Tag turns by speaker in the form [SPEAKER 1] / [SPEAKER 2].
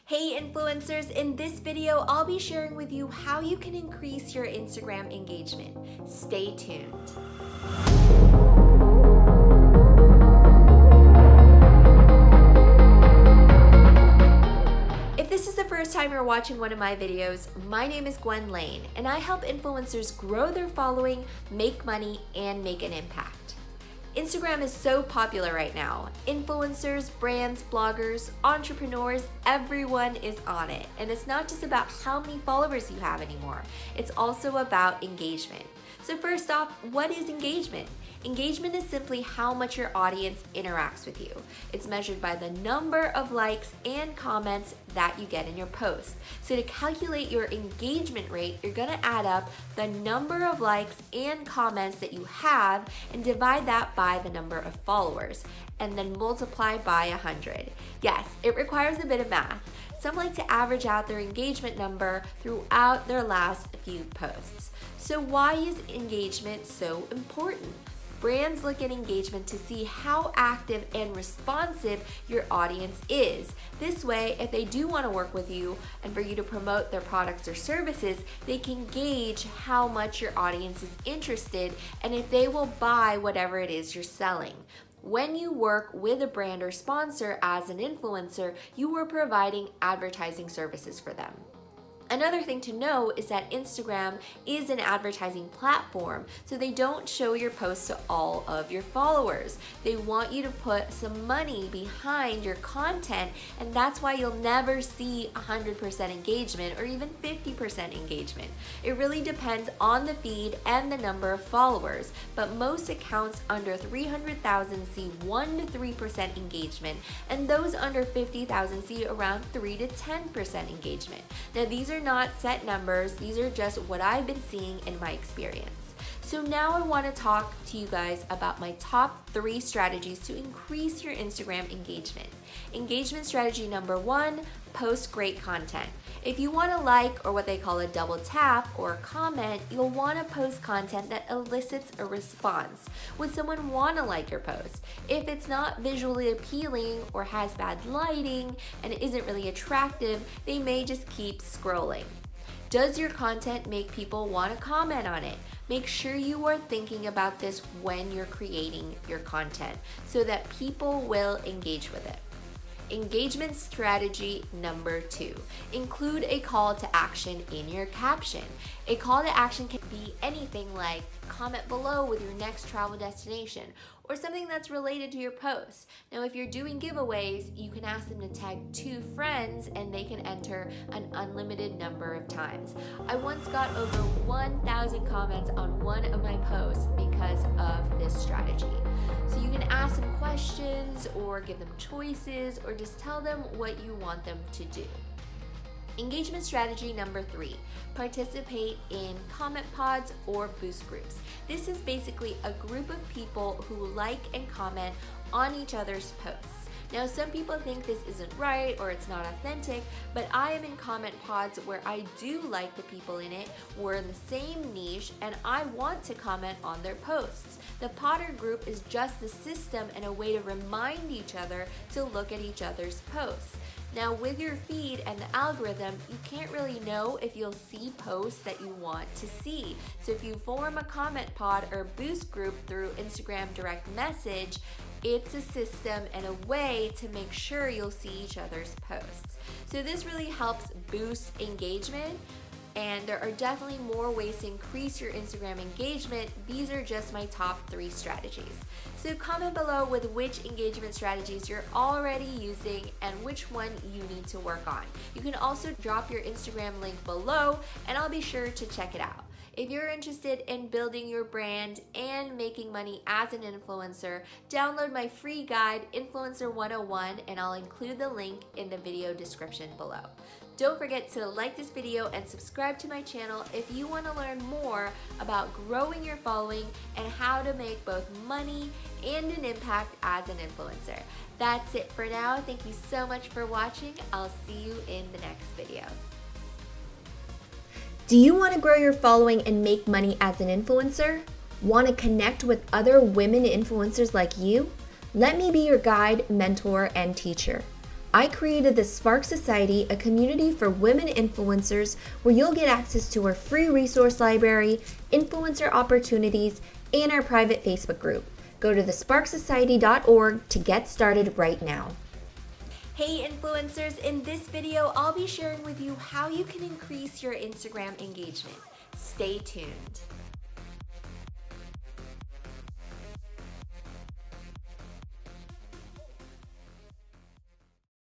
[SPEAKER 1] Hey influencers, in this video, I'll be sharing with you how you can increase your Instagram engagement. Stay tuned. If this is the first time you're watching one of my videos, my name is Gwen Lane, and I help influencers grow their following, make money, and make an impact. Instagram is so popular right now. Influencers, brands, bloggers, entrepreneurs, everyone is on it. And it's not just about how many followers you have anymore. It's also about engagement. So first off, what is engagement? Engagement is simply how much your audience interacts with you. It's measured by the number of likes and comments that you get in your post. So to calculate your engagement rate, you're gonna add up the number of likes and comments that you have and divide that by the number of followers, and then multiply by 100. Yes, it requires a bit of math. Some like to average out their engagement number throughout their last few posts. So why is engagement so important? Brands look at engagement to see how active and responsive your audience is. This way, if they do want to work with you and for you to promote their products or services, they can gauge how much your audience is interested and if they will buy whatever it is you're selling. When you work with a brand or sponsor as an influencer, you are providing advertising services for them. Another thing to know is that Instagram is an advertising platform, so they don't show your posts to all of your followers. They want you to put some money behind your content, and that's why you'll never see 100% engagement or even 50% engagement. It really depends on the feed and the number of followers, but most accounts under 300,000 see 1 to 3% engagement, and those under 50,000 see around 3 to 10% engagement. Now these are not set numbers, these are just what I've been seeing in my experience. So now I want to talk to you guys about my top 3 strategies to increase your Instagram engagement. Engagement strategy number 1, post great content. If you want to like, or what they call a double tap or a comment, you'll want to post content that elicits a response. Would someone want to like your post? If it's not visually appealing or has bad lighting and isn't really attractive, they may just keep scrolling. Does your content make people want to comment on it? Make sure you are thinking about this when you're creating your content so that people will engage with it. Engagement strategy number 2, include a call to action in your caption. A call to action can be anything like comment below with your next travel destination or something that's related to your post. Now, if you're doing giveaways, you can ask them to tag 2 friends and they can enter an unlimited number of times. I once got over 1,000 comments on one of my posts because of this strategy. So you can ask them questions or give them choices or just tell them what you want them to do. Engagement strategy number 3, participate in comment pods or boost groups. This is basically a group of people who like and comment on each other's posts. Now, some people think this isn't right or it's not authentic, but I am in comment pods where I do like the people in it, we're in the same niche, and I want to comment on their posts. The Podder group is just the system and a way to remind each other to look at each other's posts. Now, with your feed and the algorithm, you can't really know if you'll see posts that you want to see. So if you form a comment pod or boost group through Instagram direct message, it's a system and a way to make sure you'll see each other's posts. So this really helps boost engagement, and there are definitely more ways to increase your Instagram engagement. These are just my top 3 strategies. So comment below with which engagement strategies you're already using and which one you need to work on. You can also drop your Instagram link below and I'll be sure to check it out. If you're interested in building your brand and making money as an influencer, download my free guide, Influencer 101, and I'll include the link in the video description below. Don't forget to like this video and subscribe to my channel if you want to learn more about growing your following and how to make both money and an impact as an influencer. That's it for now. Thank you so much for watching. I'll see you in the next video. Do you want to grow your following and make money as an influencer? Want to connect with other women influencers like you? Let me be your guide, mentor, and teacher. I created the Spark Society, a community for women influencers where you'll get access to our free resource library, influencer opportunities, and our private Facebook group. Go to thesparksociety.org to get started right now. Hey influencers, in this video, I'll be sharing with you how you can increase your Instagram engagement. Stay tuned.